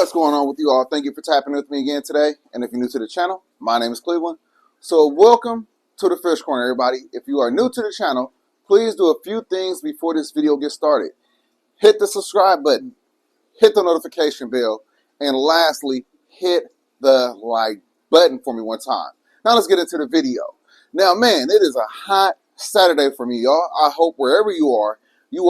What's going on with you all? Thank you for tapping with me again today. And if you're new to the channel, my name is Cleveland. So welcome to the Fish Corner, everybody. If you are new to the channel, please do a few things before this video gets started. Hit the subscribe button, hit the notification bell, and lastly, hit the like button for me one time. Now let's get into the video. Now, man, it is a hot Saturday for me, y'all. I hope wherever you are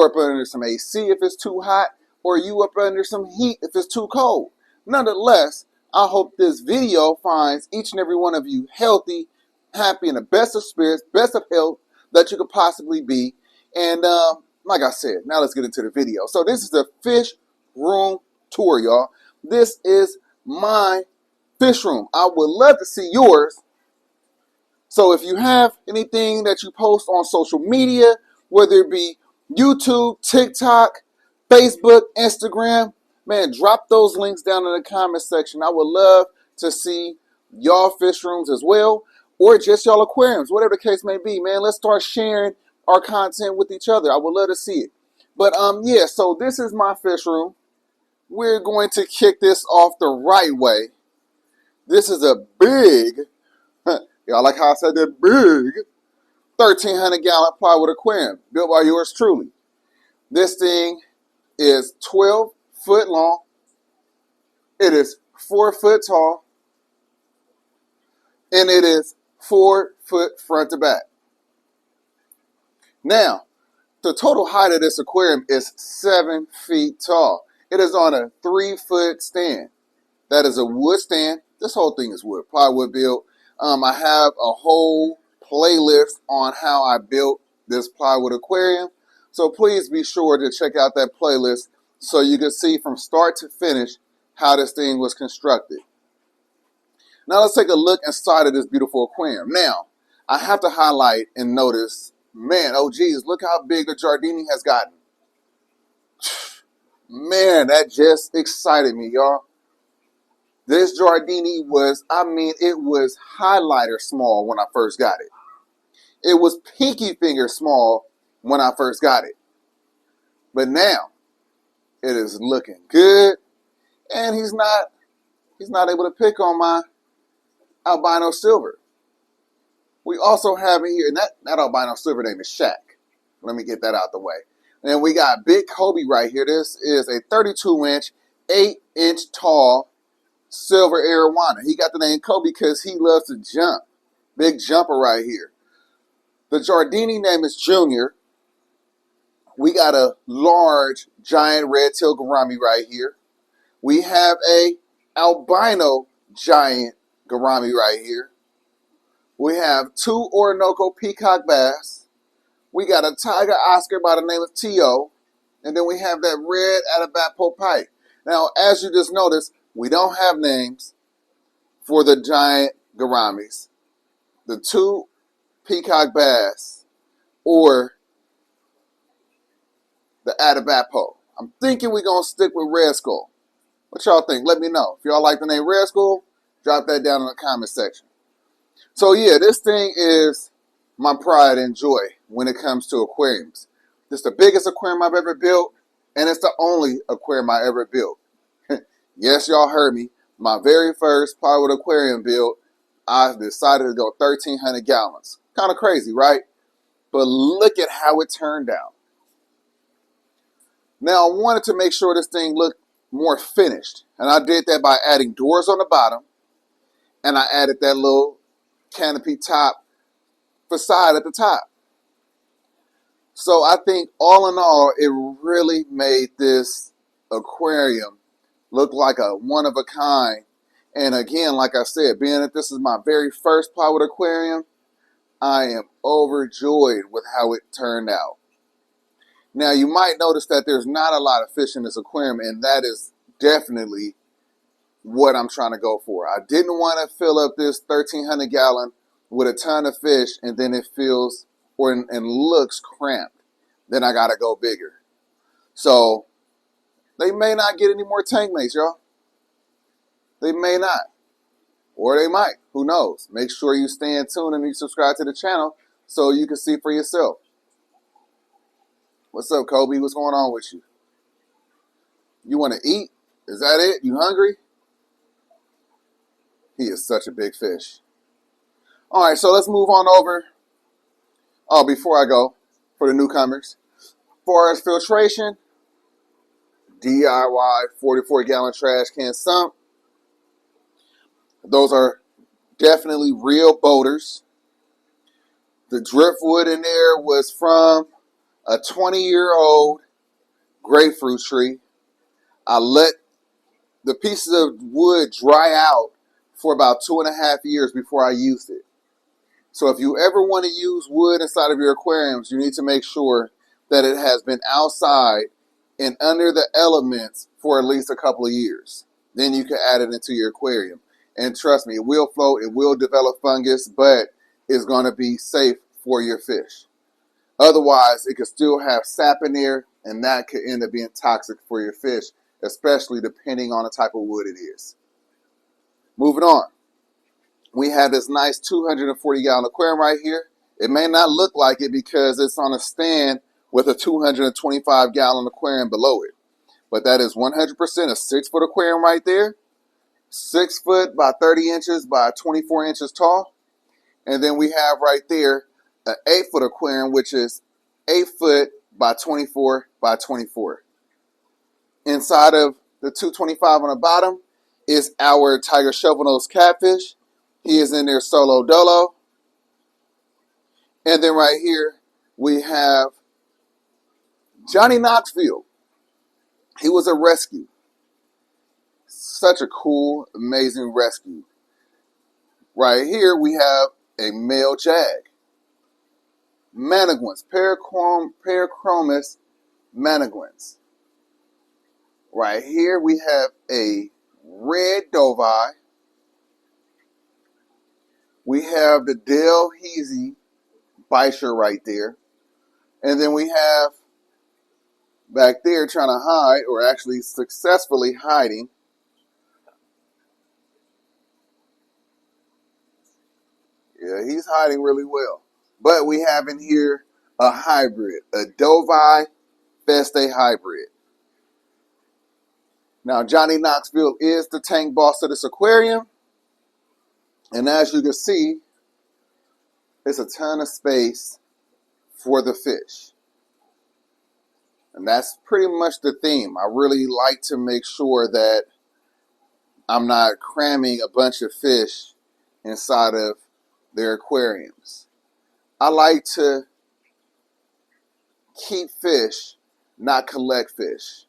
up under some AC if it's too hot, or you up under some heat if it's too cold. Nonetheless, I hope this video finds each and every one of you healthy, happy, and the best of spirits, best of health that you could possibly be. And like I said, now let's get into the video. So this is the fish room tour, y'all. This is my fish room. I would love to see yours. So if you have anything that you post on social media, whether it be YouTube, TikTok, Facebook, Instagram, man, drop those links down in the comment section. I would love to see y'all fish rooms as well, or just y'all aquariums, whatever the case may be, man. Let's start sharing our content with each other. I would love to see it. But yeah, so this is my fish room. We're going to kick this off the right way. This is a big, y'all like how I said that, big 1,300-gallon plywood aquarium built by yours truly. This thing is 12 foot long. It is 4 foot tall. And it is 4 foot front to back. Now, the total height of this aquarium is 7 feet tall. It is on a 3-foot stand. That is a wood stand. This whole thing is wood, plywood built. I have a whole playlist on how I built this plywood aquarium. So please be sure to check out that playlist so you can see from start to finish how this thing was constructed. Now let's take a look inside of this beautiful aquarium. Now, I have to highlight and notice, man, oh geez, look how big the Giardini has gotten. Man, that just excited me, y'all. This Giardini was, it was highlighter small when I first got it. It was pinky finger small when I first got it. But now, it is looking good. And he's not able to pick on my albino silver. We also have in here, and that albino silver name is Shaq. Let me get that out the way. And we got Big Kobe right here. This is a 32-inch, 8-inch tall silver arowana. He got the name Kobe because he loves to jump. Big jumper right here. The Giardini name is Junior. We got a large, giant red-tailed gourami right here. We have a albino giant gourami right here. We have 2 Orinoco peacock bass. We got a tiger Oscar by the name of T.O. And then we have that red Atabapo pike. Now, as you just noticed, we don't have names for the giant gouramis, the 2 peacock bass, or the Atabapo. I'm thinking we're going to stick with Red Skull. What y'all think? Let me know. If y'all like the name Red Skull, drop that down in the comment section. So yeah, this thing is my pride and joy when it comes to aquariums. This is the biggest aquarium I've ever built, and it's the only aquarium I ever built. Yes, y'all heard me. My very first plywood aquarium build, I decided to go 1,300 gallons. Kind of crazy, right? But look at how it turned out. Now, I wanted to make sure this thing looked more finished. And I did that by adding doors on the bottom. And I added that little canopy top facade at the top. So I think all in all, it really made this aquarium look like a one-of-a-kind. And again, like I said, being that this is my very first plywood aquarium, I am overjoyed with how it turned out. Now, you might notice that there's not a lot of fish in this aquarium, and that is definitely what I'm trying to go for. I didn't want to fill up this 1,300 gallon with a ton of fish, and then it feels and looks cramped. Then I got to go bigger. So they may not get any more tank mates, y'all. They may not. Or they might. Who knows? Make sure you stay in tune and you subscribe to the channel so you can see for yourself. What's up, Kobe? What's going on with you? You want to eat? Is that it? You hungry? He is such a big fish. All right, so let's move on over. Oh, before I go, for the newcomers, forest filtration, DIY 44-gallon trash can sump. Those are definitely real boulders. The driftwood in there was from a 20-year-old grapefruit tree. I let the pieces of wood dry out for about 2.5 years before I used it. So if you ever want to use wood inside of your aquariums, you need to make sure that it has been outside and under the elements for at least a couple of years. Then you can add it into your aquarium. And trust me, it will float, it will develop fungus, but it's going to be safe for your fish. Otherwise, it could still have sap in there, and that could end up being toxic for your fish, especially depending on the type of wood it is. Moving on. We have this nice 240-gallon aquarium right here. It may not look like it because it's on a stand with a 225-gallon aquarium below it. But that is 100% a 6-foot aquarium right there. 6 foot by 30 inches by 24 inches tall. And then we have right there an 8-foot aquarium, which is 8 foot by 24 by 24. Inside of the 225 on the bottom is our tiger shovelnose catfish. He is in there solo dolo. And then right here we have Johnny Knoxville. He was a rescue. Such a cool, amazing rescue. Right here we have a male jag. Maniguins, Parachromis maniguins. Right here we have a red Dovi. We have the Delhaize bichir right there. And then we have back there trying to hide, or actually successfully hiding, yeah, he's hiding really well. But we have in here a hybrid, a Dovi Feste hybrid. Now, Johnny Knoxville is the tank boss of this aquarium. And as you can see, it's a ton of space for the fish. And that's pretty much the theme. I really like to make sure that I'm not cramming a bunch of fish inside of their aquariums. I like to keep fish, not collect fish.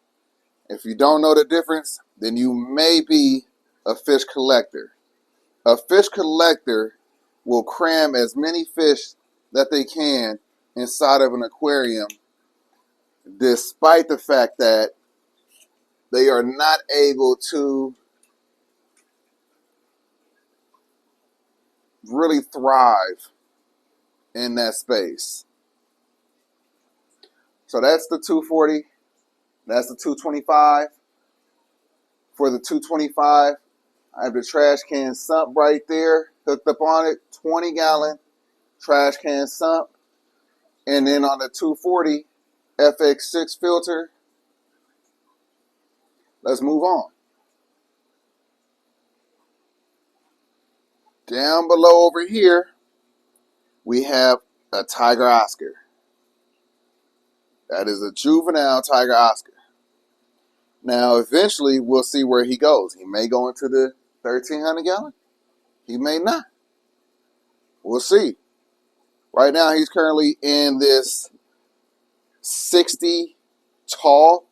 If you don't know the difference, then you may be a fish collector. A fish collector will cram as many fish that they can inside of an aquarium, despite the fact that they are not able to really thrive in that space. So that's the 240. That's the 225. For the 225, I have the trash can sump right there hooked up on it. 20-gallon trash can sump. And then on the 240 FX6 filter, let's move on. Down below over here, we have a Tiger Oscar. That is a juvenile Tiger Oscar. Now, eventually, we'll see where he goes. He may go into the 1,300 gallon. He may not. We'll see. Right now, he's currently in this 60 tall,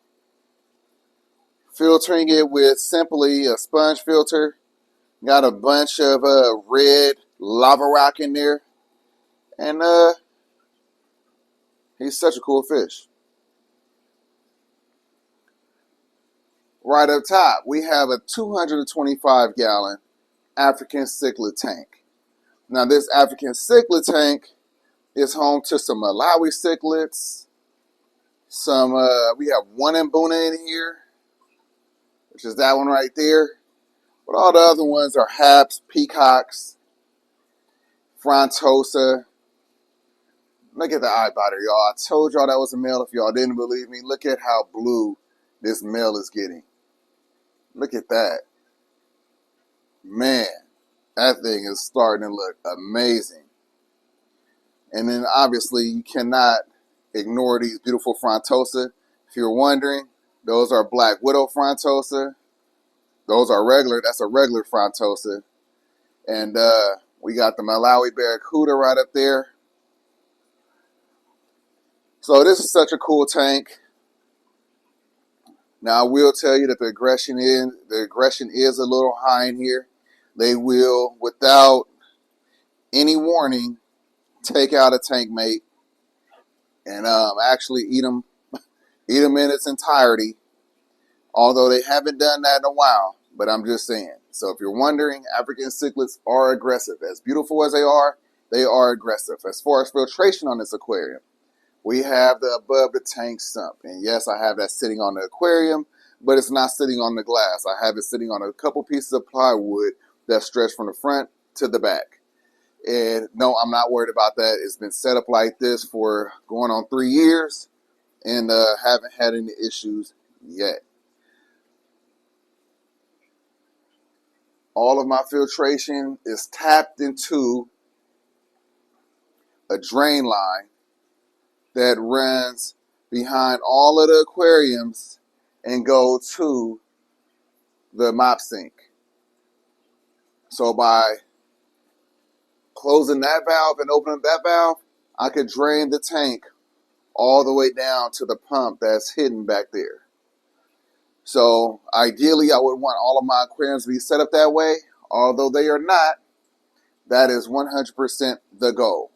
filtering it with simply a sponge filter. Got a bunch of red lava rock in there. And he's such a cool fish. Right up top, we have a 225-gallon African cichlid tank. Now, this African cichlid tank is home to some Malawi cichlids. We have one Mbuna in here, which is that one right there. But all the other ones are haps, peacocks, frontosa. Look at the eye biter, y'all. I told y'all that was a male. If y'all didn't believe me, look at how blue this male is getting. Look at that. Man, that thing is starting to look amazing. And then obviously you cannot ignore these beautiful frontosa. If you're wondering, those are black widow frontosa. Those are regular. That's a regular frontosa. And we got the Malawi barracuda right up there. So this is such a cool tank. Now I will tell you that the aggression is a little high in here. They will, without any warning, take out a tank mate and actually eat them in its entirety. Although they haven't done that in a while, but I'm just saying. So if you're wondering, African cichlids are aggressive. As beautiful as they are aggressive. As far as filtration on this aquarium, we have the above the tank sump. And yes, I have that sitting on the aquarium, but it's not sitting on the glass. I have it sitting on a couple pieces of plywood that's stretched from the front to the back. And no, I'm not worried about that. It's been set up like this for going on 3 years and haven't had any issues yet. All of my filtration is tapped into a drain line that runs behind all of the aquariums and go to the mop sink. So by closing that valve and opening that valve, I could drain the tank all the way down to the pump that's hidden back there. So ideally, I would want all of my aquariums to be set up that way. Although they are not, that is 100% the goal.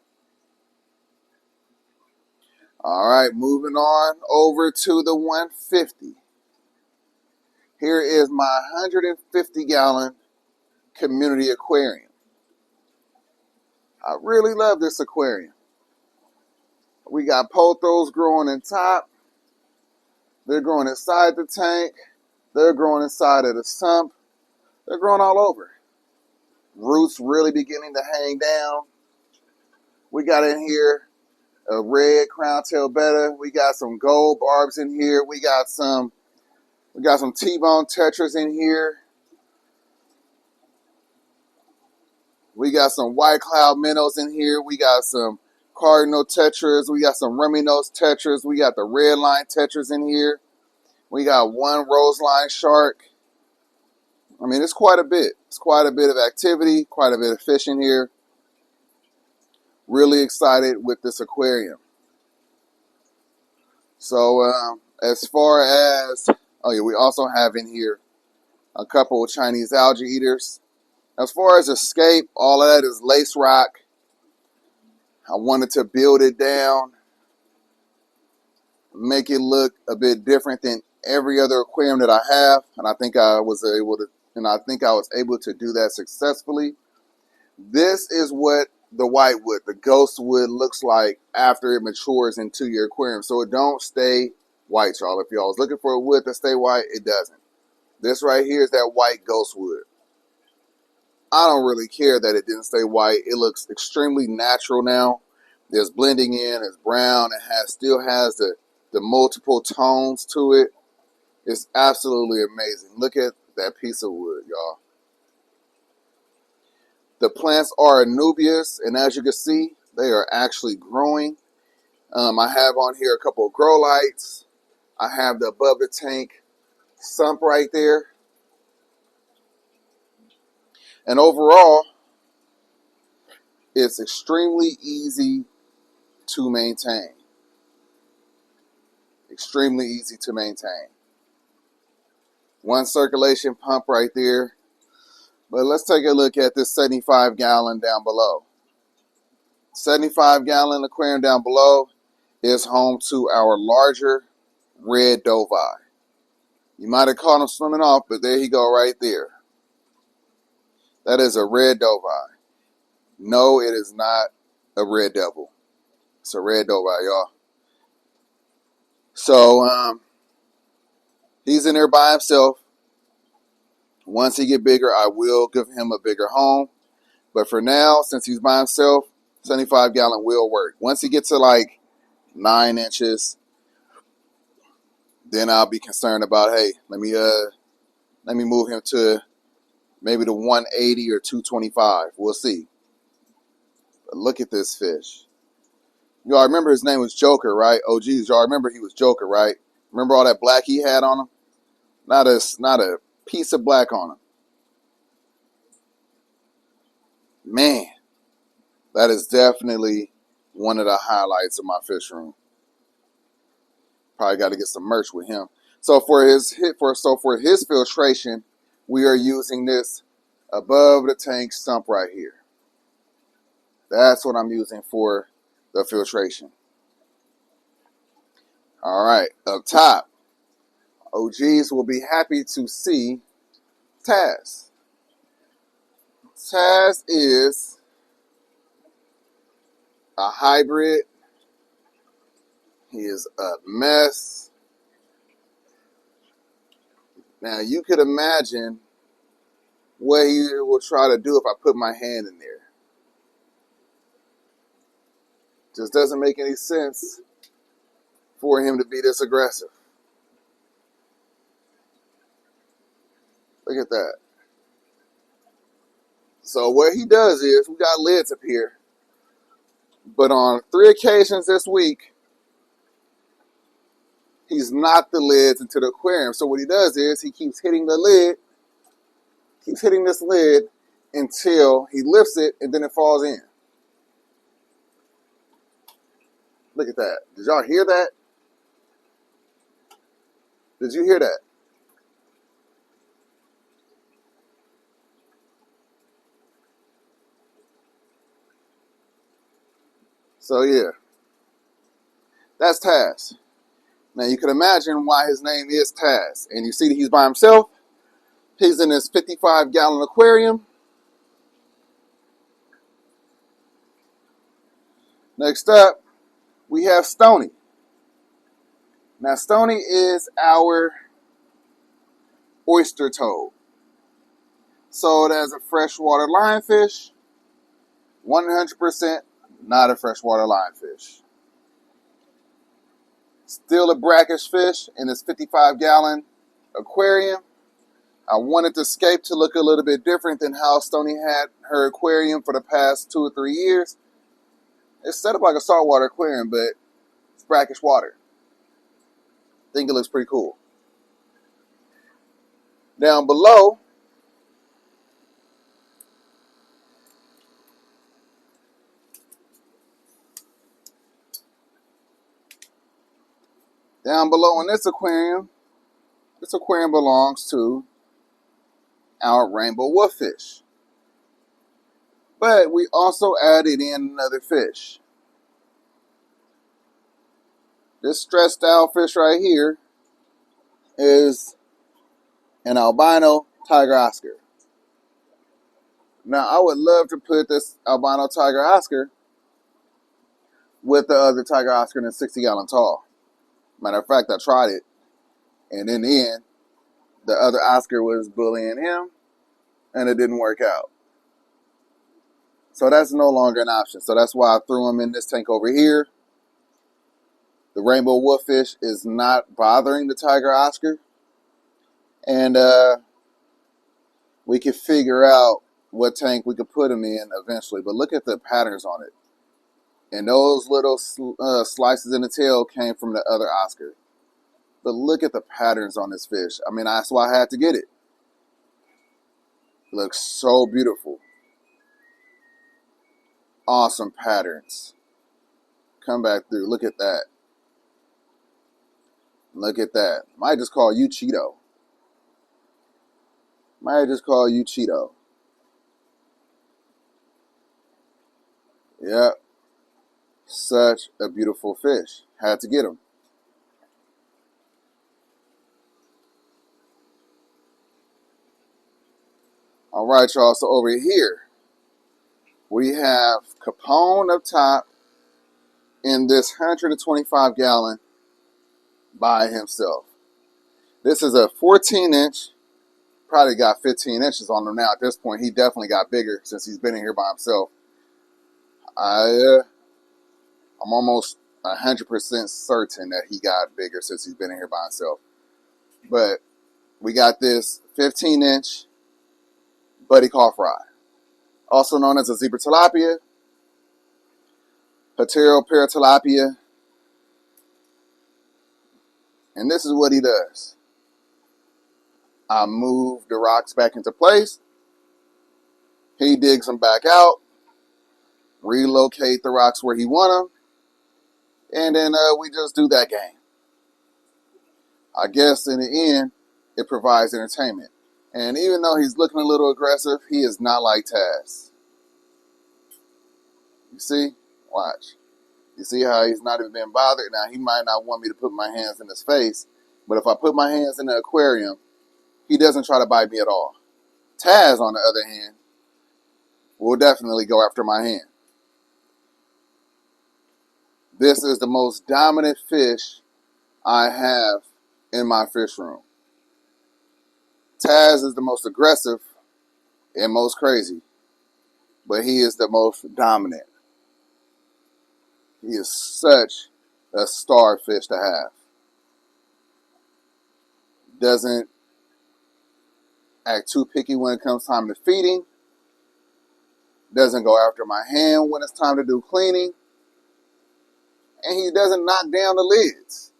All right, moving on over to the 150. Here is my 150-gallon community aquarium. I really love this aquarium. We got pothos growing in top. They're growing inside the tank. They're growing inside of the sump. They're growing all over. Roots really beginning to hang down. We got in here a red crown tail betta. We got some gold barbs in here. We got some T-bone tetras in here. We got some white cloud minnows in here. We got some cardinal tetras. We got some rummy nose tetras. We got the red line tetras in here. We got one rose line shark. I mean, it's quite a bit. It's quite a bit of activity, quite a bit of fish in here. Really excited with this aquarium. So as far as, oh yeah, we also have in here a couple of Chinese algae eaters. As far as escape, all of that is lace rock. I wanted to build it down, make it look a bit different than every other aquarium that I have, and I think I was able to do that successfully. This is what the whitewood, the ghost wood, looks like after it matures into your aquarium. So it don't stay white, y'all. If y'all was looking for a wood to stay white, it doesn't. This right here is that white ghost wood. I don't really care that it didn't stay white. It looks extremely natural now. There's blending in, it's brown, it still has the multiple tones to it. It's absolutely amazing. Look at that piece of wood, y'all. The plants are anubias, and as you can see, they are actually growing. I have on here a couple of grow lights. I have the above the tank sump right there. And overall, it's extremely easy to maintain. Extremely easy to maintain. One circulation pump right there. But let's take a look at this 75-gallon down below. 75-gallon aquarium down below is home to our larger red Dovi. You might have caught him swimming off, but there he go right there. That is a red Dovi. No, it is not a red devil. It's a red Dovi, y'all. So, he's in there by himself. Once he get bigger, I will give him a bigger home. But for now, since he's by himself, 75-gallon will work. Once he gets to like 9 inches, then I'll be concerned about, hey, let me Let me move him to maybe the 180 or 225. We'll see. But look at this fish. Y'all remember his name was Joker, right? Oh, geez, y'all remember he was Joker, right? Remember all that black he had on him? Not a piece of black on him. Man, that is definitely one of the highlights of my fish room. Probably got to get some merch with him. So for his filtration, we are using this above the tank sump right here. That's what I'm using for the filtration. All right, up top, OGs will be happy to see Taz. Taz is a hybrid. He is a mess. Now you could imagine what he will try to do if I put my hand in there. Just doesn't make any sense for him to be this aggressive. Look at that. So what he does is, we got lids up here, but on 3 occasions this week, he's knocked the lids into the aquarium. So what he does is, he keeps hitting the lid, keeps hitting this lid until he lifts it and then it falls in. Look at that. Did y'all hear that? Did you hear that? So yeah, that's Taz. Now you can imagine why his name is Taz. And you see that he's by himself. He's in his 55-gallon aquarium. Next up, we have Stony. Now Stony is our oyster toad. Sold as a freshwater lionfish. 100% not a freshwater lionfish. Still a brackish fish in his 55-gallon aquarium. I wanted the scape to look a little bit different than how Stony had her aquarium for the past 2 or 3 years. It's set up like a saltwater aquarium, but it's brackish water. I think it looks pretty cool. Down below, in this aquarium belongs to our rainbow wolffish. But we also added in another fish. This stressed out fish right here is an albino tiger oscar. Now, I would love to put this albino tiger oscar with the other tiger oscar in a 60-gallon tall. Matter of fact, I tried it. And in the end, the other oscar was bullying him, and it didn't work out. So that's no longer an option. So that's why I threw him in this tank over here. The rainbow wolffish is not bothering the tiger oscar. And we could figure out what tank we could put him in eventually. But look at the patterns on it. And those little slices in the tail came from the other oscar. But look at the patterns on this fish. I mean, that's why I had to get it. It looks so beautiful. Awesome patterns. Come back through. Look at that. Look at that. Might just call you Cheeto. Might just call you Cheeto. Yep. Such a beautiful fish. Had to get him. All right, y'all. So over here, we have Capone up top in this 125-gallon by himself. This is a 14-inch. Probably got 15 inches on him now. At this point, he definitely got bigger since he's been in here by himself. I'm almost 100% certain that he got bigger since he's been in here by himself. But we got this 15-inch buddy call fry, also known as a zebra tilapia, Hetero paratilapia, and this is what he does. I move the rocks back into place. He digs them back out, relocate the rocks where he want them, and then we just do that game. I guess in the end, it provides entertainment. And even though he's looking a little aggressive, he is not like Taz. You see? Watch. You see how he's not even being bothered? Now, he might not want me to put my hands in his face, but if I put my hands in the aquarium, he doesn't try to bite me at all. Taz, on the other hand, will definitely go after my hand. This is the most dominant fish I have in my fish room. Taz is the most aggressive and most crazy, but he is the most dominant. He is such a star fish to have. Doesn't act too picky when it comes time to feeding. Doesn't go after my hand when it's time to do cleaning. And he doesn't knock down the lids.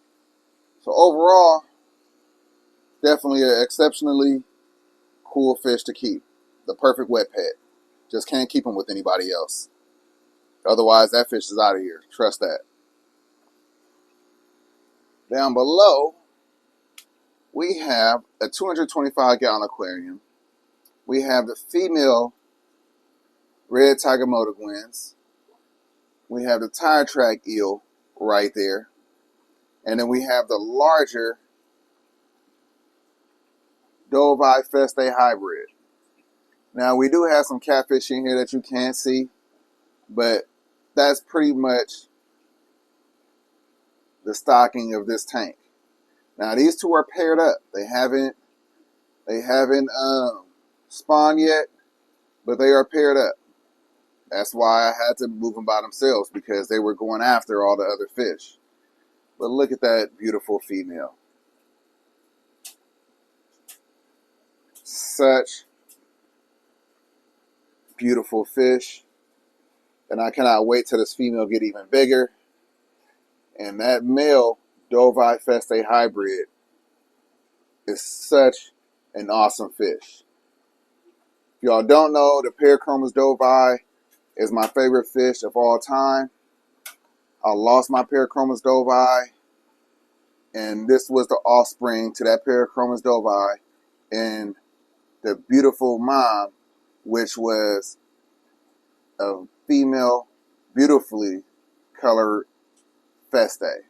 So overall, definitely an exceptionally cool fish to keep. The perfect wet pet. Just can't keep him with anybody else. Otherwise, that fish is out of here. Trust that. Down below, we have a 225-gallon aquarium. We have the female red tiger motorguins. We have the tire track eel right there. And then we have the larger Dovi Feste hybrid. Now, we do have some catfish in here that you can't see, but that's pretty much the stocking of this tank. Now, these two are paired up. They haven't spawned yet, but they are paired up. That's why I had to move them by themselves, because they were going after all the other fish. But look at that beautiful female. Such beautiful fish. And I cannot wait till this female get even bigger. And that male Dovi Feste hybrid is such an awesome fish. If y'all don't know, the Paracomas Dovi is my favorite fish of all time. I lost my Paracomas Dovi, and this was the offspring to that Paracomas Dovi, and the beautiful mom, which was a female, beautifully colored Feste.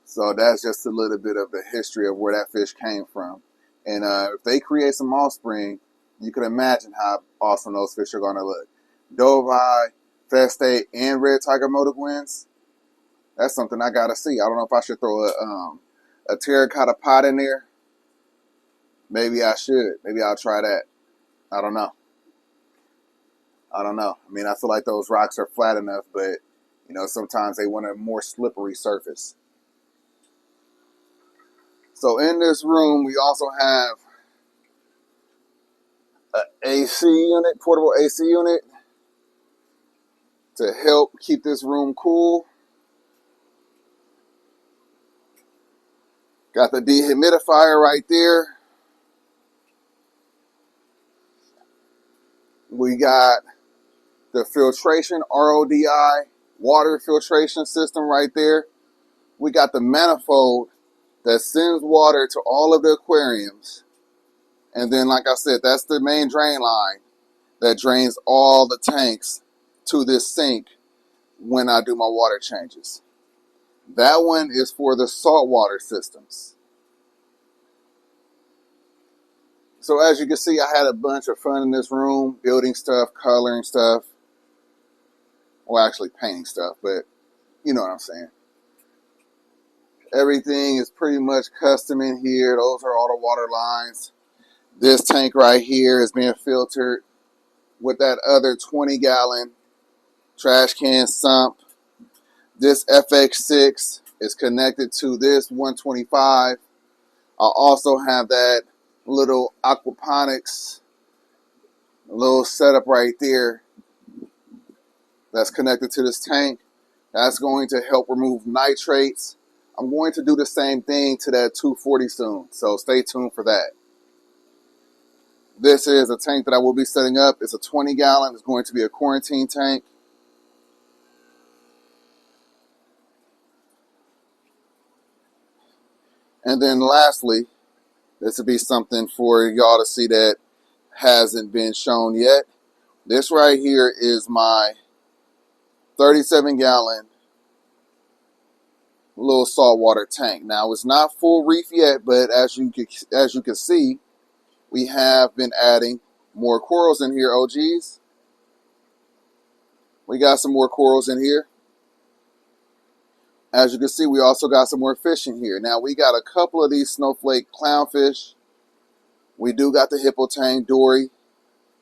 So that's just a little bit of the history of where that fish came from. And if they create some offspring, you can imagine how awesome those fish are going to look. Dovi, Feste, and red tiger motorguins. That's something I got to see. I don't know if I should throw a terracotta pot in there. Maybe I should. Maybe I'll try that. I don't know. I mean, I feel like those rocks are flat enough, but, you know, sometimes they want a more slippery surface. So in this room, we also have an AC unit, portable AC unit, to help keep this room cool. Got the dehumidifier right there. We got the filtration, RODI, water filtration system right there. We got the manifold that sends water to all of the aquariums. And then, like I said, that's the main drain line that drains all the tanks to this sink when I do my water changes. That one is for the saltwater systems. So as you can see, I had a bunch of fun in this room, building stuff, coloring stuff. Well, actually painting stuff, but you know what I'm saying. Everything is pretty much custom in here. Those are all the water lines. This tank right here is being filtered with that other 20-gallon trash can sump. This FX6 is connected to this 125 I also have that little aquaponics little setup right there that's connected to this tank. That's going to help remove nitrates. I'm going to do the same thing to that 240 soon, so stay tuned for that. This is a tank that I will be setting up. It's a 20 gallon. It's going to be a quarantine tank. And then lastly, this would be something for y'all to see that hasn't been shown yet. This right here is my 37 gallon little saltwater tank. Now it's not full reef yet, but as you can see, we have been adding more corals in here, OGs. We got some more corals in here. As you can see, we also got some more fish in here. Now we got a couple of these snowflake clownfish. We do got the hippo tang dory,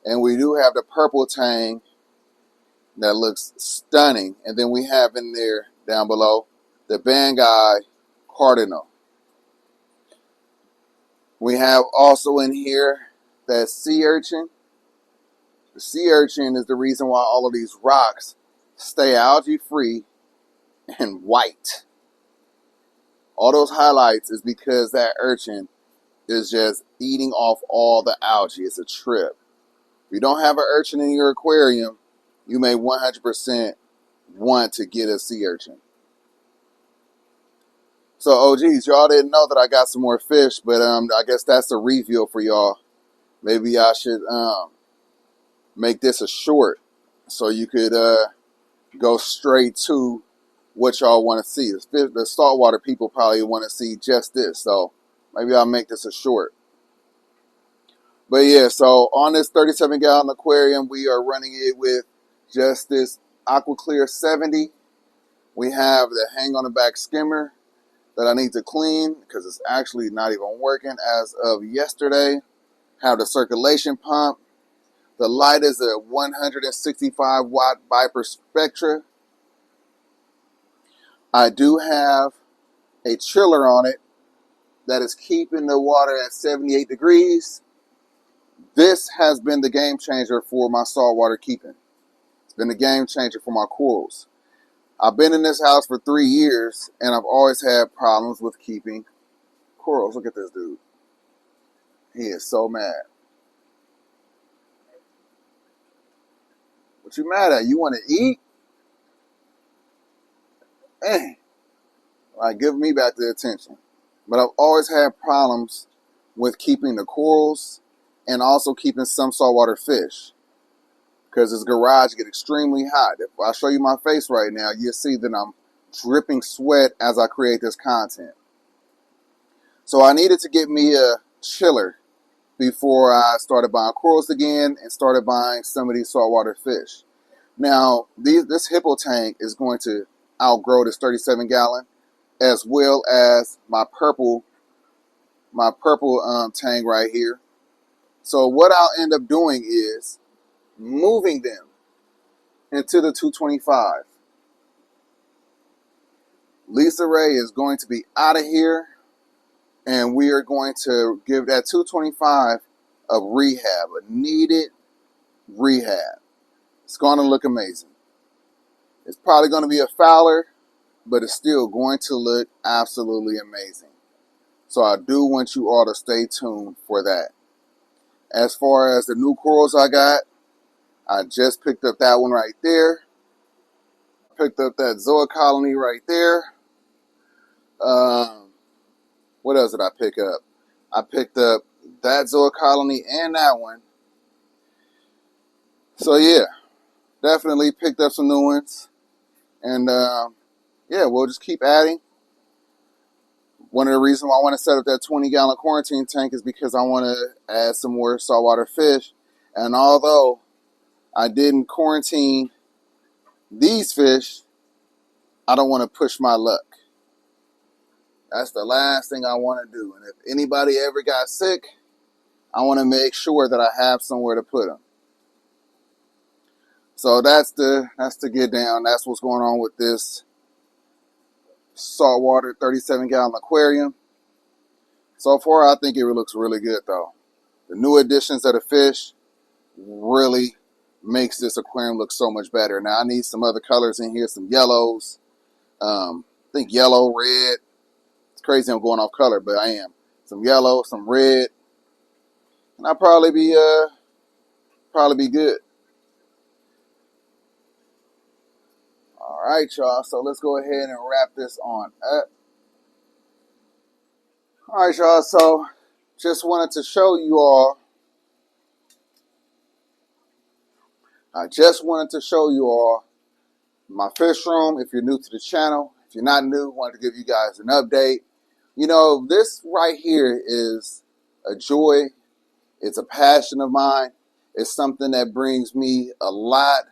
and we do have the purple tang that looks stunning. And then we have in there down below the Banggai cardinal. We have also in here that sea urchin. The sea urchin is the reason why all of these rocks stay algae free and white. All those highlights is because that urchin is just eating off all the algae. It's a trip. If you don't have an urchin in your aquarium, you may 100% want to get a sea urchin. So, OGs, y'all didn't know that I got some more fish, but I guess that's a reveal for y'all. Maybe I should make this a short so you could go straight to what y'all want to see. The saltwater people probably want to see just this, so maybe I'll make this a short. But yeah, so on this 37 gallon aquarium, we are running it with just this Aqua Clear 70. We have the hang on the back skimmer that I need to clean because it's actually not even working as of yesterday. Have the circulation pump. The light is a 165 watt Viper Spectra. I do have a chiller on it that is keeping the water at 78 degrees. This has been the game changer for my saltwater keeping. It's been the game changer for my corals. I've been in this house for 3 years, and I've always had problems with keeping corals. Look at this dude. He is so mad. What you mad at? You want to eat? Hey, like, give me back the attention. But I've always had problems with keeping the corals and also keeping some saltwater fish, because this garage gets extremely hot. If I show you my face right now, you'll see that I'm dripping sweat as I create this content. So I needed to get me a chiller before I started buying corals again and started buying some of these saltwater fish. Now, this hippo tank is going to outgrow this 37 gallon, as well as my purple tank right here. So what I'll end up doing is moving them into the 225. Lisa Ray is going to be out of here, and we are going to give that 225 a rehab, a needed rehab. It's going to look amazing. It's probably going to be a fouler, but it's still going to look absolutely amazing. So I do want you all to stay tuned for that. As far as the new corals I got, I just picked up that one right there. Picked up that Zoa colony right there. What else did I pick up? I picked up that Zoa colony and that one. So yeah, definitely picked up some new ones. And yeah, we'll just keep adding. One of the reasons why I want to set up that 20 gallon quarantine tank is because I want to add some more saltwater fish. And although I didn't quarantine these fish, I don't want to push my luck. That's the last thing I want to do. And if anybody ever got sick, I want to make sure that I have somewhere to put them. So that's the get down. That's what's going on with this saltwater 37 gallon aquarium. So far, I think it looks really good, though. The new additions of the fish really makes this aquarium look so much better. Now, I need some other colors in here, some yellows. I think yellow, red. It's crazy I'm going off color, but I am. Some yellow, some red. And I'll probably be good. All right, y'all. So let's go ahead and wrap this on up. All right, y'all. So just wanted to show you all. I just wanted to show you all my fish room. If you're new to the channel, if you're not new, wanted to give you guys an update. You know, this right here is a joy. It's a passion of mine. It's something that brings me a lot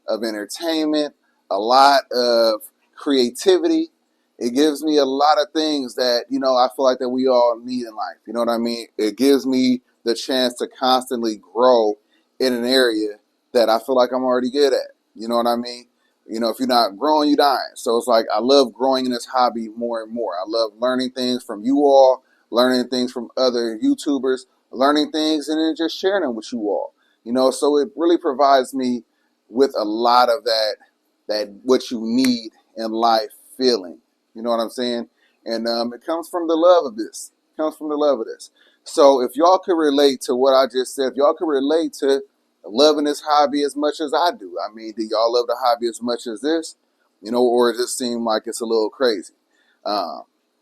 of entertainment, a lot of creativity. It gives me a lot of things that, you know, I feel like that we all need in life. You know what I mean? It gives me the chance to constantly grow in an area that I feel like I'm already good at. You know what I mean? You know, if you're not growing, you're dying. So it's like I love growing in this hobby more and more. I love learning things from you all, learning things from other YouTubers, learning things and then just sharing them with you all. You know, so it really provides me with a lot of that what you need in life feeling. You know what I'm saying? And it comes from the love of this. It comes from the love of this. So if y'all could relate to what I just said, if y'all could relate to loving this hobby as much as I do. I mean, do y'all love the hobby as much as this? You know, or it just seems like it's a little crazy.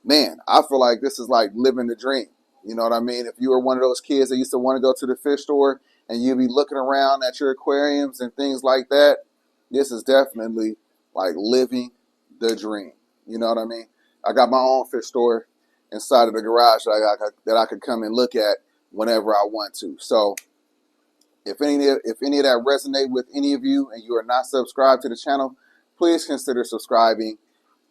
Man, I feel like this is like living the dream. You know what I mean? If you were one of those kids that used to want to go to the fish store and you'd be looking around at your aquariums and things like that, this is definitely like living the dream. You know what I mean? I got my own fish store inside of the garage that I could come and look at whenever I want to. So if any of that resonate with any of you and you are not subscribed to the channel, please consider subscribing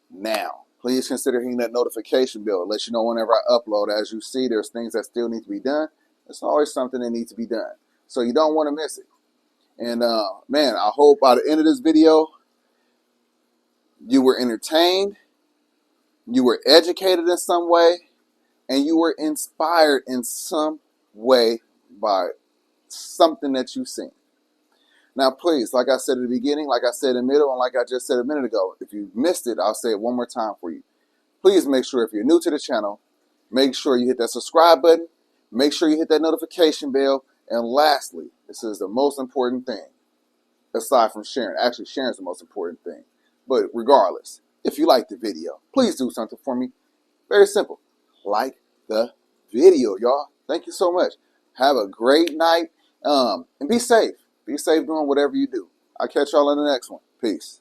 now. Please consider hitting that notification bell. It lets you know whenever I upload. As you see, there's things that still need to be done. There's always something that needs to be done. So you don't want to miss it. And man, I hope by the end of this video, you were entertained, you were educated in some way, and you were inspired in some way by something that you've seen. Now, please, like I said at the beginning, like I said in the middle, and like I just said a minute ago, if you missed it, I'll say it one more time for you. Please make sure if you're new to the channel, make sure you hit that subscribe button, make sure you hit that notification bell, and lastly, this is the most important thing, aside from sharing. Actually, sharing is the most important thing. But regardless, if you like the video, please do something for me. Very simple. Like the video, y'all. Thank you so much. Have a great night, and be safe. Be safe doing whatever you do. I'll catch y'all in the next one. Peace.